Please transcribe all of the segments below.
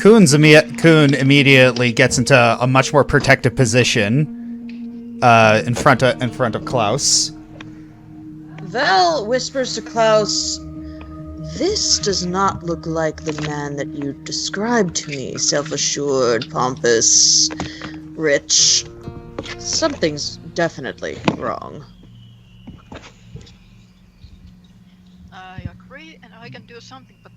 Kuhn immediately gets into a much more protective position in front of Klaus. Vell whispers to Klaus, "This does not look like the man that you described to me. Self-assured, pompous, rich. Something's definitely wrong." I agree, and I can do something, but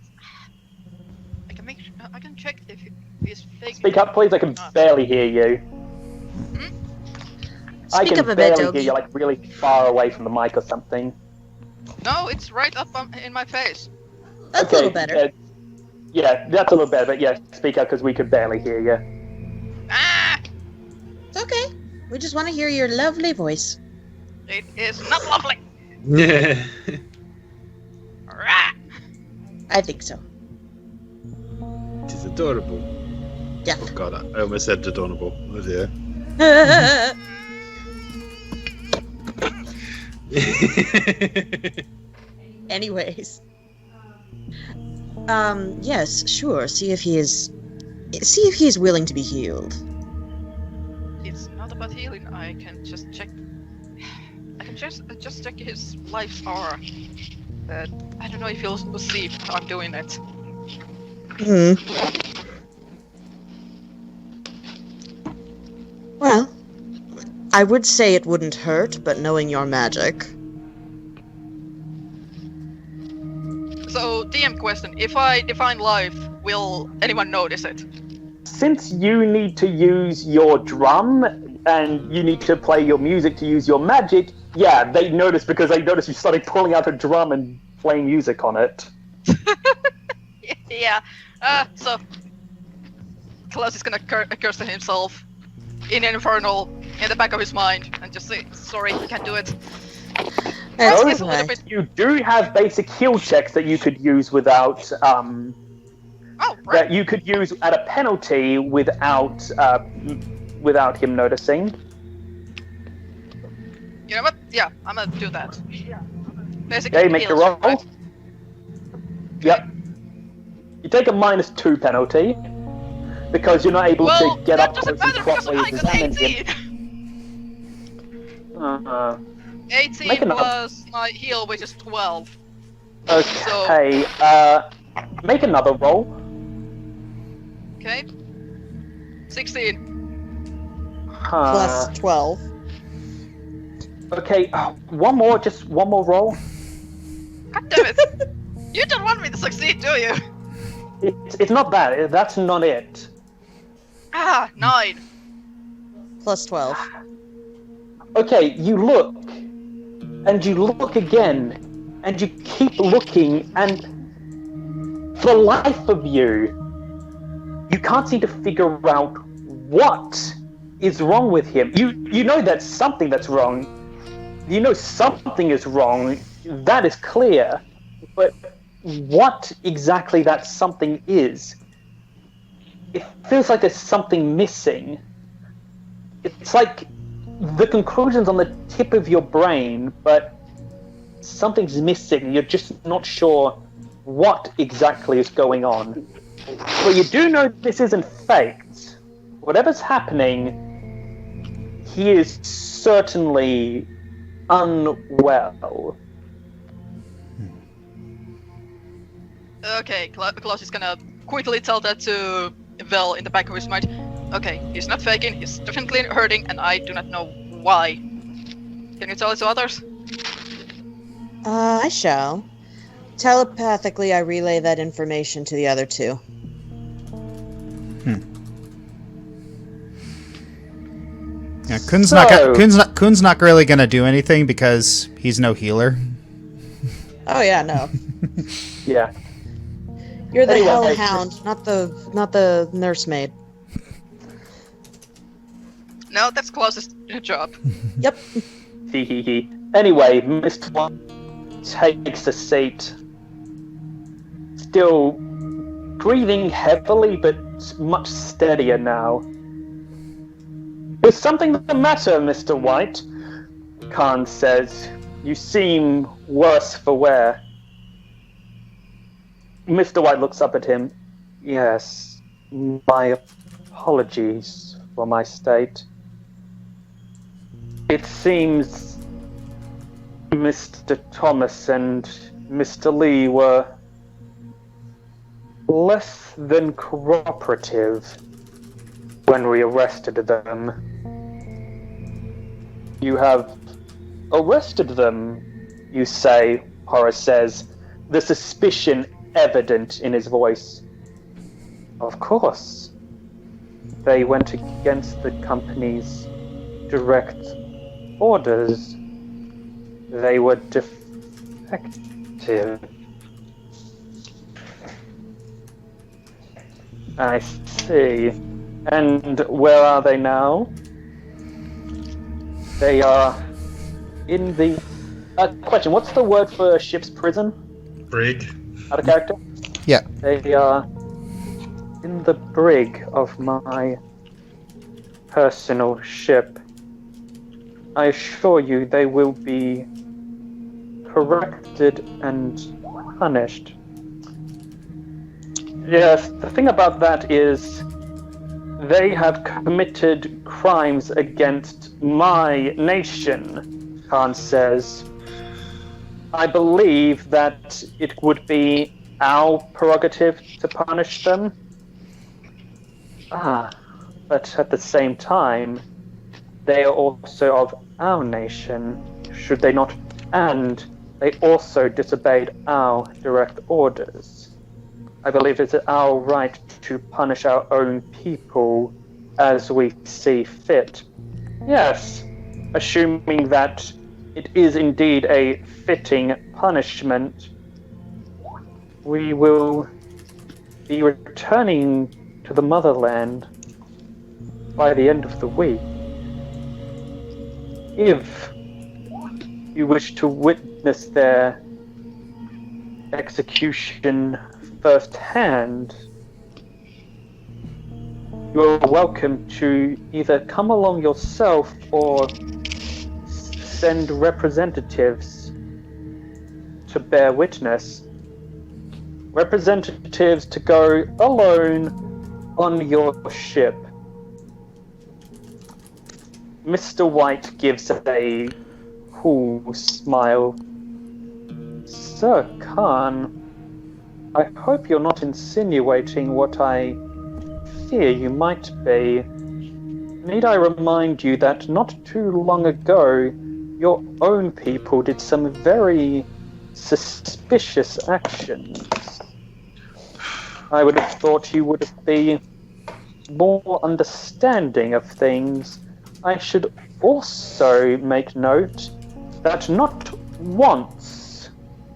I can check if he's fake. Speak up, please. I can barely hear you. Hmm? I Speak can up a bit, barely Dogi. hear you, like really far away from the mic or something. No, it's right up in my face. That's a little better. Yeah, that's a little better, but yeah, speak up because we could barely hear you. Ah! It's okay. We just want to hear your lovely voice. It is not lovely. Yeah. Rah! I think so. It is adorable. Yeah. Oh god, I almost said adorable. Oh dear. Anyways. Yes, sure. See if he is willing to be healed. It's not about healing. I can just check. I can just check his life aura. But I don't know if he'll see if I'm doing it. Hmm. Well, I would say it wouldn't hurt, but knowing your magic. So, DM question: if I define life, will anyone notice it? Since you need to use your drum and you need to play your music to use your magic, yeah, they notice because they notice you started pulling out a drum and playing music on it. Yeah. So Claus is gonna curse to himself in an infernal in the back of his mind and just say, "Sorry, I can't do it." That's It's a little okay. bit. You do have basic heal checks that you could use without Oh, right. that you could use at a penalty without him noticing. You know what? Yeah, I'm gonna do that. Basically, Okay, make your roll. right? Yep. You take a -2 penalty because you're not able Well, to get that up doesn't close and matter because properly I got examine him. 18. 18 Make another- plus my heal, which is 12. Okay, make another roll. Okay. 16. Plus 12. Okay, one more roll. God damn it! You don't want me to succeed, do you? It's not that. That's not it. Ah, 9. Plus 12. Okay, you look, and you look again, and you keep looking, and for the life of you, you can't seem to figure out what is wrong with him. You know that's something that's wrong. You know something is wrong. That is clear. But what exactly that something is, it feels like there's something missing. It's like the conclusion's on the tip of your brain, but something's missing. You're just not sure what exactly is going on. But you do know this isn't faked. Whatever's happening, he is certainly unwell. Okay, Claus is gonna quickly tell that to Vell in the back of his mind. Okay, he's not faking, he's definitely hurting, and I do not know why. Can you tell it to others? I shall. Telepathically, I relay that information to the other two. Yeah, Kuhn's not really gonna do anything because he's no healer. Oh yeah, no. Yeah. You're the Anyway, hellhound, not the nursemaid. No, that's Klaus's job. Yep. Hee. Anyway, Mr. White takes a seat. Still breathing heavily, but much steadier now. Is something the matter, Mr. White? Khan says. You seem worse for wear. Mr. White looks up at him. Yes, my apologies for my state. It seems Mr. Thomas and Mr. Lee were less than cooperative when we arrested them. You have arrested them, you say, Horace says, the suspicion evident in his voice. Of course. They went against the company's direct orders. They were defective. I see. And where are they now? They are in the... question, what's the word for a ship's prison? Brig. Out of character? Yeah. They are in the brig of my personal ship. I assure you they will be corrected and punished. Yes, the thing about that is they have committed crimes against my nation, Khan says. I believe that it would be our prerogative to punish them. But at the same time, they are also of our nation, should they not? And they also disobeyed our direct orders. I believe it's our right to punish our own people as we see fit. Yes, assuming that it is indeed a fitting punishment, we will be returning to the motherland by the end of the week. If you wish to witness their execution firsthand, you're welcome to either come along yourself or send representatives to bear witness. Representatives to go alone on your ship. Mr. White gives a cool smile. Sir Khan, I hope you're not insinuating what I fear you might be. Need I remind you that not too long ago, your own people did some very suspicious actions. I would have thought you would be more understanding of things. I should also make note that not once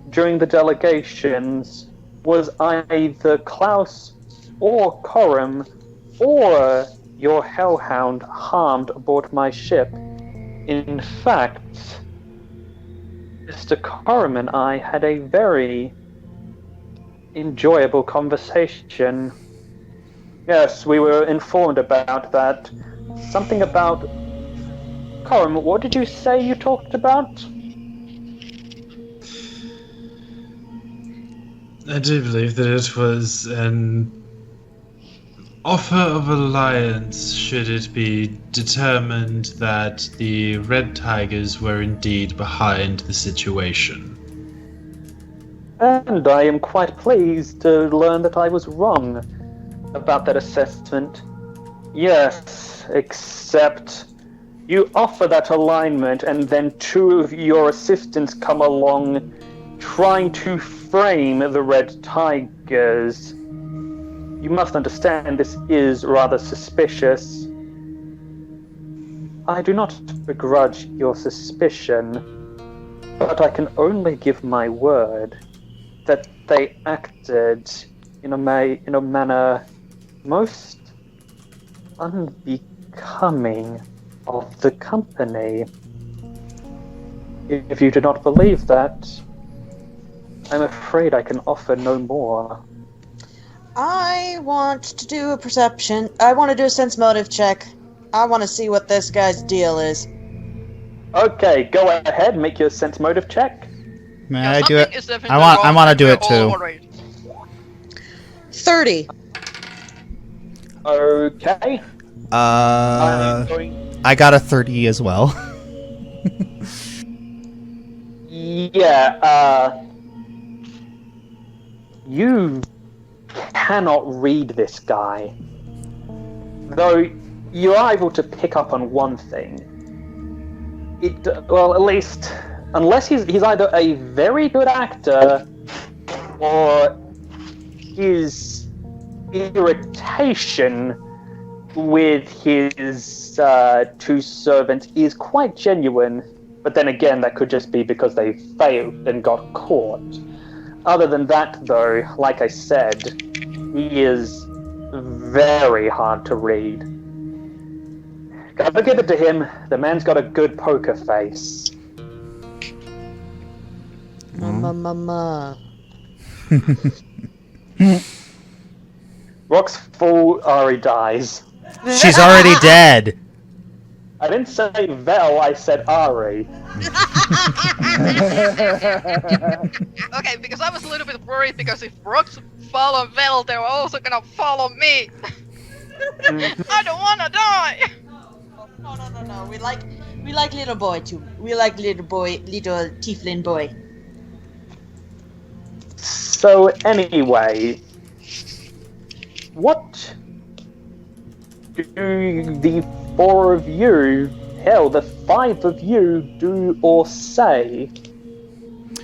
during the delegations was either Claus or Korim or your hellhound harmed aboard my ship. In fact, Mr. Korim and I had a very enjoyable conversation. Yes, we were informed about that. Something about... Korim, what did you say you talked about? I do believe that it was an offer of alliance should it be determined that the Red Tigers were indeed behind the situation. And I am quite pleased to learn that I was wrong about that assessment. Yes, except you offer that alignment and then two of your assistants come along trying to frame the Red Tigers. you must understand this is rather suspicious. I do not begrudge your suspicion, but I can only give my word that they acted in a manner most unbecoming of the company. If you do not believe that, I'm afraid I can offer no more. I want to do a perception. I want to do a sense motive check. I want to see what this guy's deal is. Okay, go ahead, make your sense motive check. May Yeah, I do something it? is definitely I want wrong, to and do we're it all too. worried. 30. Okay. I'm going... I got a 30 as well. Yeah, you cannot read this guy. Though you are able to pick up on one thing. Well, at least, unless he's either a very good actor or his irritation with his two servants is quite genuine. But then again, that could just be because they failed and got caught. Other than that, though, like I said, he is very hard to read. Gotta give it to him, the man's got a good poker face. Mama. Rock's full, Ari dies. She's already dead. I didn't say Vell, I said Ari. Okay, because I was a little bit worried because if rocks follow Vell, they're also gonna follow me. I don't wanna die. No. We like little boy too. We like little tiefling boy. So anyway, what do the four of you, hell, the five of you do or say?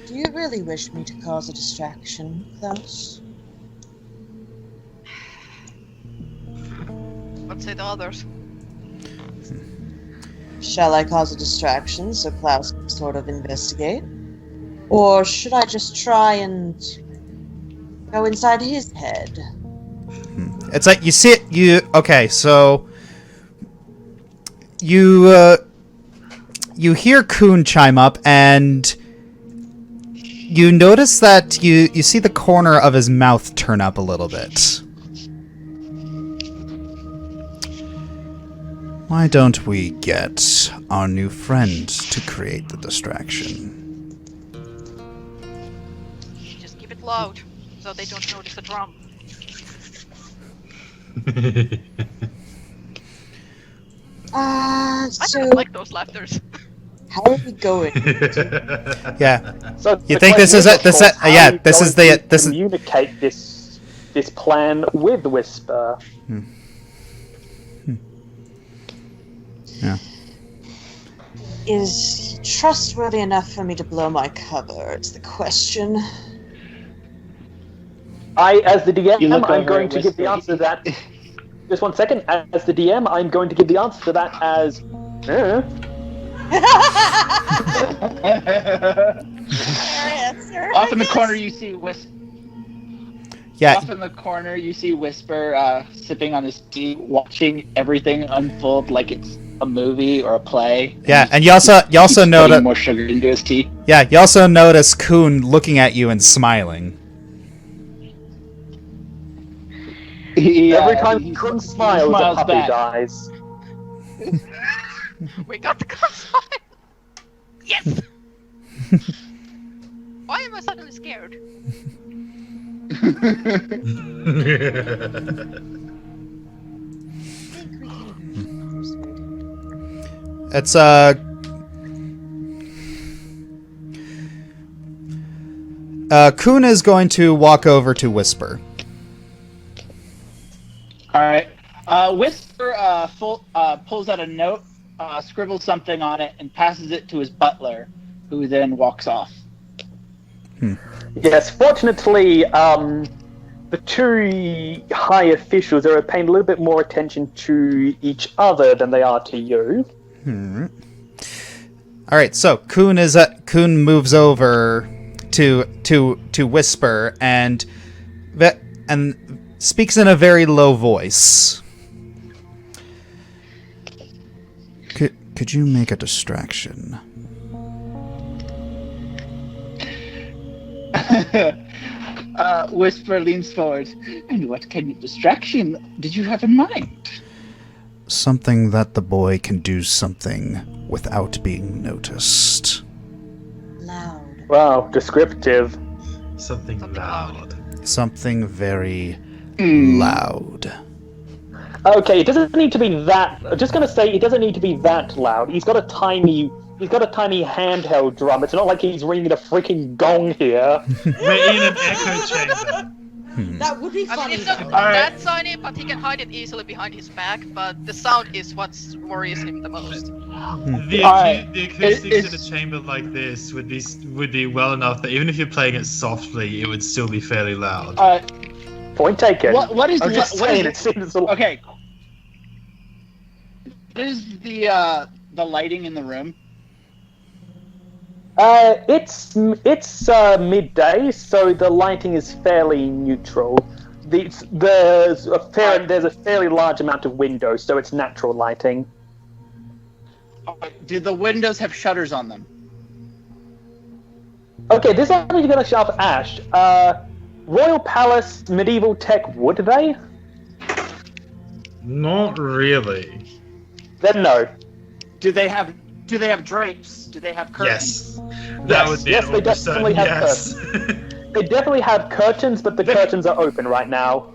Do you really wish me to cause a distraction, Klaus? What say the others? Shall I cause a distraction so Klaus can sort of investigate? Or should I just try and go inside his head? It's like you see it. Okay, so you hear Kuhn chime up, and you notice that you see the corner of his mouth turn up a little bit. Why don't we get our new friend to create the distraction? Just keep it loud, so they don't notice the drum. I So don't like those laughters. how are we going? Yeah. So You the think this is question it? This of course, how yeah. are you This is going the to this is communicate this plan with Whisper. yeah. Is he trustworthy enough for me to blow my cover? It's the question. As the DM, You look I'm over going at to give the Whisper. answer to that. Just 1 second. As the DM, I'm going to give the answer to that as. Off in the corner, you see Yeah. Off in the corner, you see Whisper sipping on his tea, watching everything unfold like it's a movie or a play. Yeah, and you also Keeps notice putting more sugar into his tea. Yeah, you also notice Kuhn looking at you and smiling. Every time he Kun smiles, a puppy back. dies. We got the cross. Yes. Why am I suddenly scared? It's Kuhn is going to walk over to Whisper. Alright. Whisper pulls out a note, scribbles something on it, and passes it to his butler, who then walks off. Yes, fortunately, the two high officials are paying a little bit more attention to each other than they are to you. All right, so Kuhn moves over to Whisper and speaks in a very low voice. Could you make a distraction? Whisper leans forward. And what kind of distraction did you have in mind? Something that the boy can do something without being noticed. Loud. Wow, descriptive. Something loud. Something very loud. Okay, it doesn't need to be that. I'm just gonna say it doesn't need to be that loud. He's got a tiny handheld drum. It's not like he's ringing a freaking gong here. We're in an echo chamber. That would be I funny. mean, it's not though. that tiny, but he can hide it easily behind his back. But the sound is what worries him the most. The acoustics in a chamber like this would be well enough that even if you're playing it softly, it would still be fairly loud. Point taken. What is I'm just what saying is it seems okay? What is the lighting in the room? It's midday, so the lighting is fairly neutral. There's a fairly large amount of windows, so it's natural lighting. Do the windows have shutters on them? Okay, this is actually gonna show up Ash. Royal Palace medieval tech, would they? Not really. Then no. Do they have drapes? Do they have curtains? Yes. That would be yes, an they almost definitely certain have yes. They definitely have curtains, but the curtains are open right now.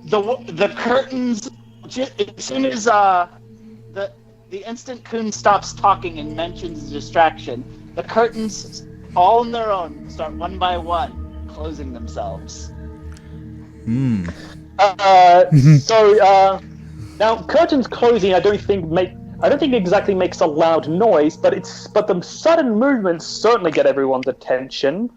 The curtains. As soon as the instant Kuhn stops talking and mentions distraction, the curtains, all on their own, start one by one closing themselves. Now curtains closing, I don't think exactly makes a loud noise, but the sudden movements certainly get everyone's attention.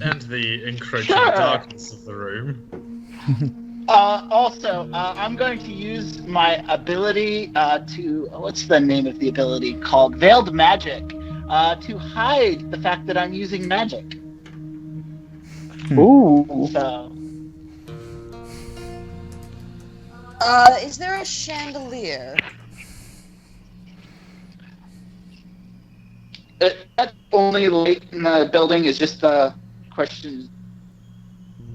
And the encroaching darkness of the room. Also, I'm going to use my ability to... What's the name of the ability called? Veiled Magic. To hide the fact that I'm using magic. Ooh. So... Is there a chandelier? That only light in the building is just the question.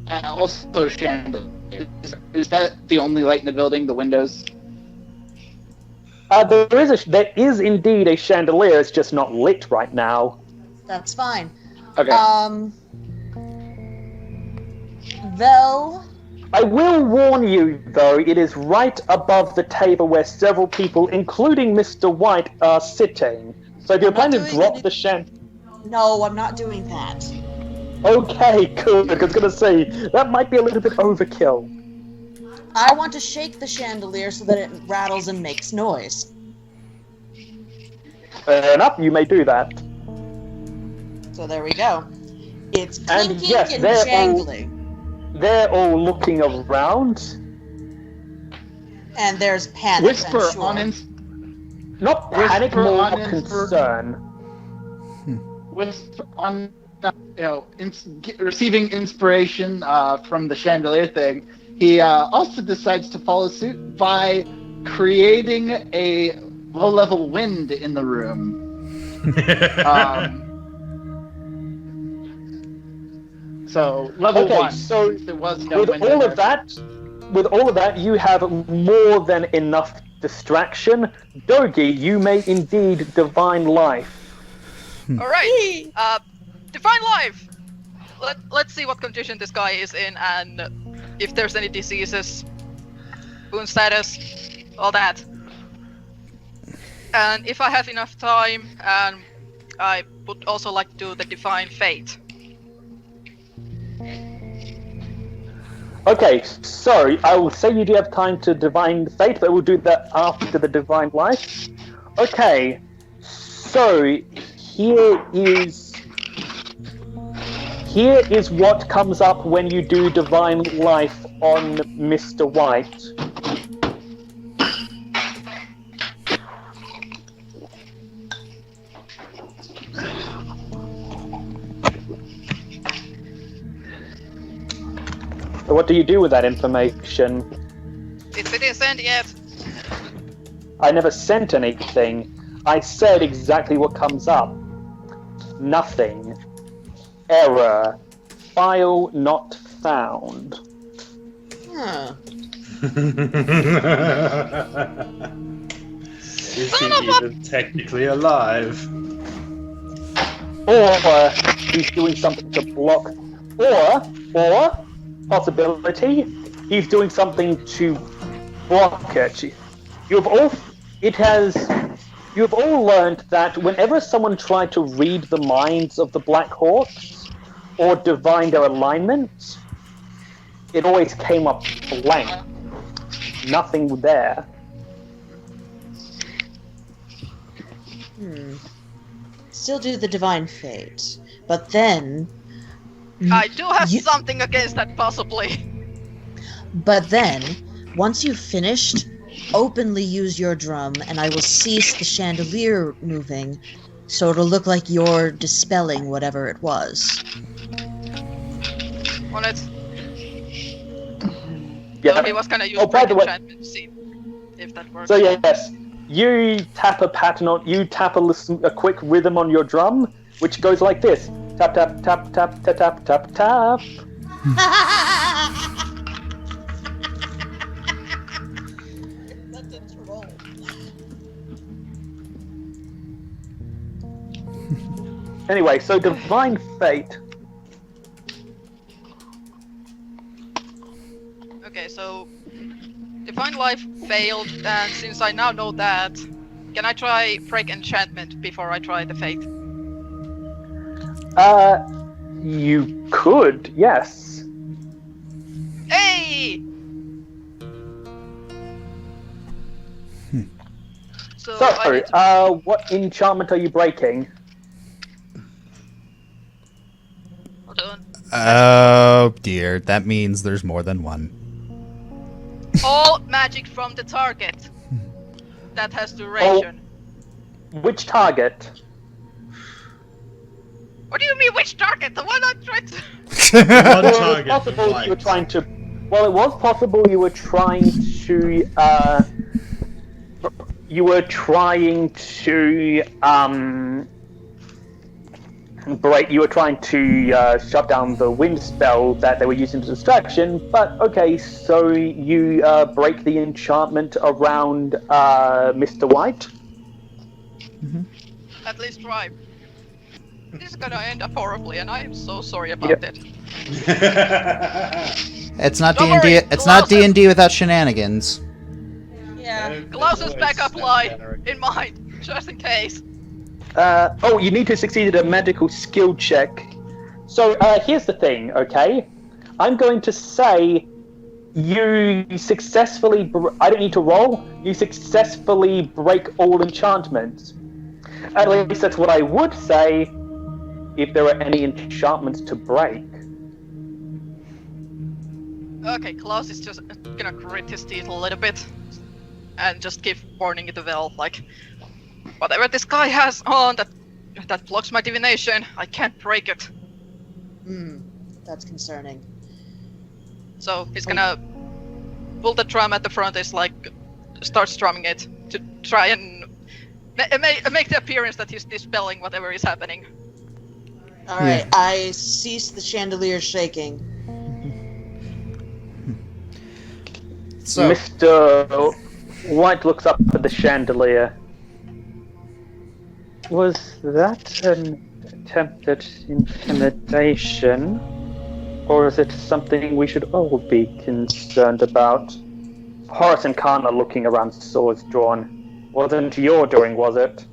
And also chandelier. Is that the only light in the building? The windows? There is indeed a chandelier. It's just not lit right now. That's fine. Okay. Vell. I will warn you, though, it is right above the table where several people, including Mr. White, are sitting. So if you're planning to drop the No, I'm not doing that. Okay, good. I was gonna say, that might be a little bit overkill. I want to shake the chandelier so that it rattles and makes noise. Fair enough, you may do that. So there we go. It's And clinking yes, and they're all- jangling. They're all looking around. And there's panic, Whisper I'm sure. on Not panic, Whisper more on concern. Whisper on, receiving inspiration from the chandelier thing. He also decides to follow suit by creating a low-level wind in the room. So level Okay, 1. so there was no with wind all in of there. that, you have more than enough distraction. Dogi, you may indeed divine life. All right. Divine life. Let's see what condition this guy is in, and if there's any diseases, wound status, all that. And if I have enough time, and I would also like to do the divine fate. Okay, so I will say you do have time to divine fate, but we'll do that after the divine life. Okay, so here here is what comes up when you do Divine Life on Mr. White. So what do you do with that information? Did we send yet? I never sent anything. I said exactly what comes up. Nothing. Error. File not found. Huh. Is he even technically alive? Or he's doing something to block. Or possibility, he's doing something to block it. You've all learned that whenever someone tried to read the minds of the Black Hawks or divine their alignment, it always came up blank. Nothing there. Still do the divine fate, but then. I do have something against that, possibly. But then, once you've finished, openly use your drum, and I will cease the chandelier moving, so it'll look like you're dispelling whatever it was. On it. Yeah. So he was gonna use by the way, enchantment to see if that works. so yes, you tap a pattern on. You tap a quick rhythm on your drum, which goes like this: tap tap tap tap tap tap tap tap. Anyway, so divine fate. Okay, so Divine Life failed, and since I now know that, can I try break enchantment before I try the fate? You could, yes. Hey! So Sorry, I need to... what enchantment are you breaking? Hold on. Oh dear, that means there's more than one. All magic from the target that has duration. Which target? What do you mean, which target? The one I tried to... One Well, it was target possible white. you were trying to. Well, it was possible you were trying to. You were trying to break. You were trying to shut down the wind spell that they were using as distraction. But okay, so you break the enchantment around Mr. White. At least try. This is gonna end up horribly, and I am so sorry about it. It's not Don't D&D. worry, It's not Klaus is- D&D without shenanigans. Yeah. Klaus's backup line in mind, just in case. You need to succeed at a medical skill check. So here's the thing, okay? I'm going to say you successfully. I don't need to roll. You successfully break all enchantments. At least that's what I would say if there were any enchantments to break. Okay, Claus is just gonna grit his teeth a little bit and just give warning to Vell, like, whatever this guy has on that blocks my divination, I can't break it. That's concerning. So he's gonna pull the drum at the front, is like, start strumming it to try and make the appearance that he's dispelling whatever is happening. Alright, I cease the chandelier shaking. So, Mr. White looks up at the chandelier. Was that an attempted intimidation? Or is it something we should all be concerned about? Horace and Khan are looking around, swords drawn. Wasn't your doing, was it?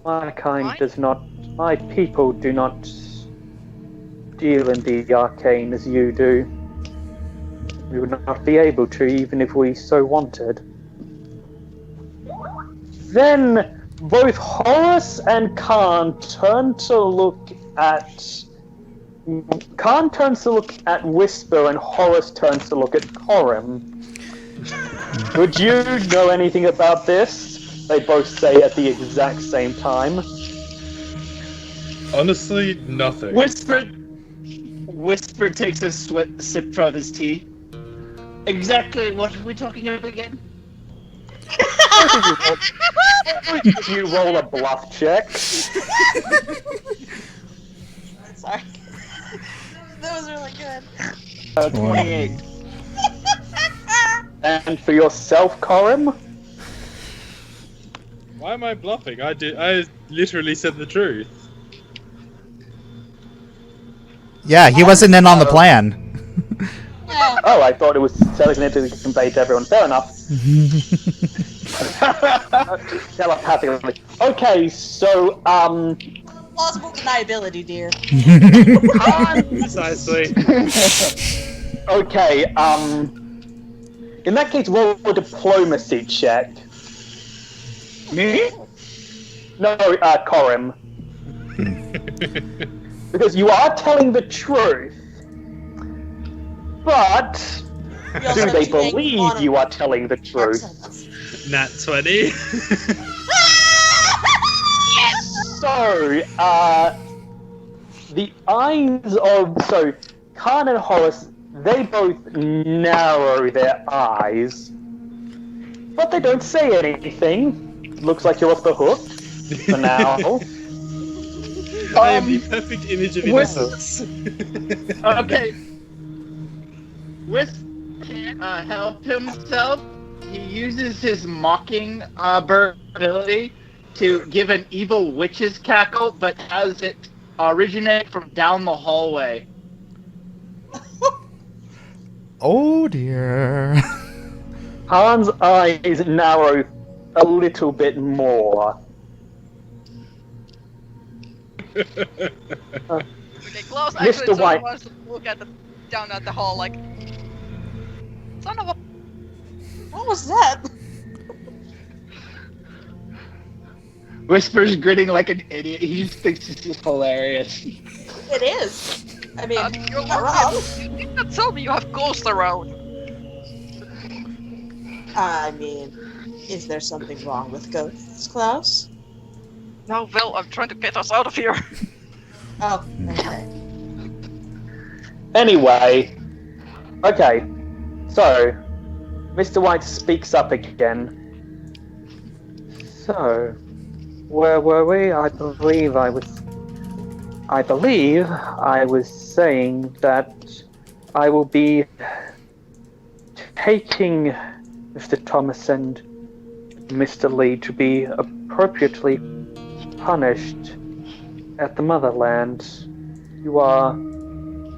My kind Mine? does not... My people do not deal in the arcane as you do. We would not be able to, even if we so wanted. Then both Horace and Khan turn to look at Khan turns to look at Whisper, and Horace turns to look at Korim. Would you know anything about this? They both say at the exact same time. Honestly, nothing. Whisper takes a sip from his tea. Exactly what are we talking about again? Did you roll a bluff check? Sorry. That was really good. 28. And for yourself, Korim? Why am I bluffing? I literally said the truth. Yeah, he wasn't in on the plan. Yeah. Oh, I thought it was telekinetically conveyed to everyone. Fair enough. Telepathically. Okay, so, Plausible deniability, dear. Precisely. okay, in that case, roll a diplomacy check. Me? No, Korim. Because you are telling the truth, but do they believe you are telling the truth? Nat 20. So, the eyes of... So, Khan and Horace, they both narrow their eyes, but they don't say anything. Looks like you're off the hook for now. I am the perfect image of innocence. Okay. Can't help himself. He uses his mocking bird ability to give an evil witch's cackle, but has it originate from down the hallway. Oh dear. Khan's eyes narrow a little bit more. Okay, Claus actually Mr. sort White. of wants to look at down at the hall like, son of a... What was that? Whisper's grinning like an idiot. He just thinks this is hilarious. It is. I mean, you're not wrong. You did not tell me you have ghosts around. I mean, is there something wrong with ghosts, Klaus? No, Vell, I'm trying to get us out of here. Oh, okay. Anyway, okay, so Mr. White speaks up again. So, where were we? I believe I was saying that I will be taking Mr. Thomas and Mr. Lee to be appropriately punished at the motherland. You are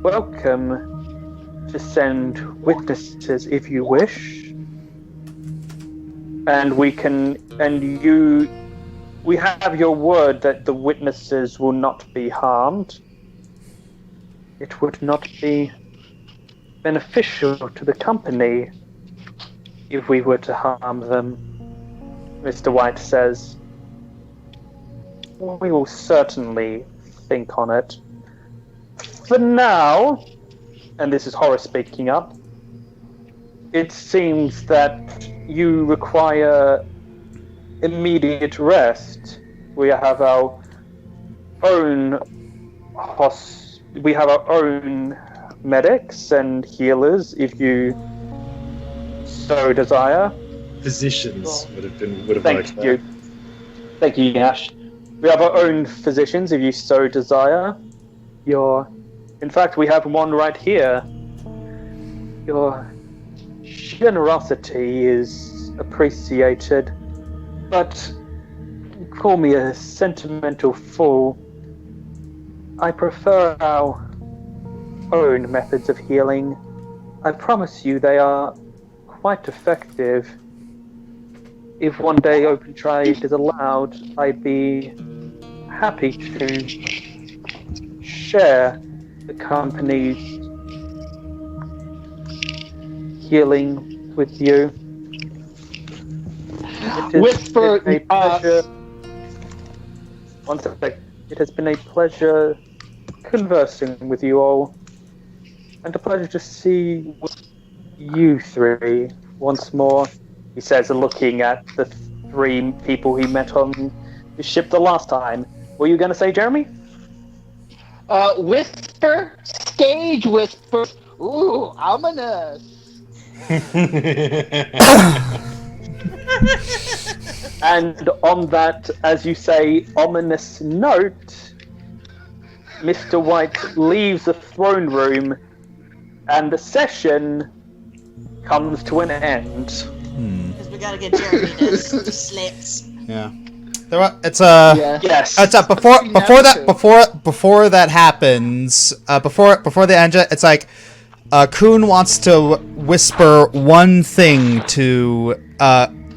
welcome to send witnesses if you wish. And we have your word that the witnesses will not be harmed. It would not be beneficial to the company if we were to harm them, Mr. White says. We will certainly think on it. For now, and this is Horace speaking up, it seems that you require immediate rest. We have our own medics and healers, if you so desire. Physicians would have Thank liked you. that. Thank you, Yash. We have our own physicians, if you so desire. In fact, we have one right here. Your generosity is appreciated, but call me a sentimental fool. I prefer our own methods of healing. I promise you they are quite effective. If one day open trade is allowed, I'd be happy to share the company's healing with you. Whisper, a pleasure. One sec. It has been a pleasure conversing with you all. And a pleasure to see you three once more, he says, looking at the 3 people he met on the ship the last time. What were you going to say, Jeremy? Whisper, stage whisper. Ooh, ominous. And on that, as you say, ominous note, Mr. White leaves the throne room, and the session comes to an end. Because we gotta get Jeremy to slits. Yeah. It's Yes. It's before that happens. Before the end, it's like Kuhn wants to whisper one thing to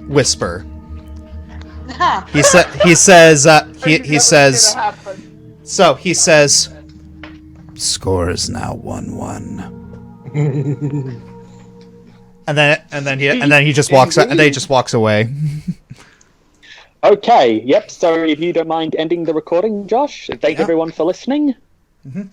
Whisper. He says. So he says, "Score is now 1-1." and then he just walks and then he just walks away. Okay, yep, so if you don't mind ending the recording, Josh, thank everyone for listening. Mm-hmm.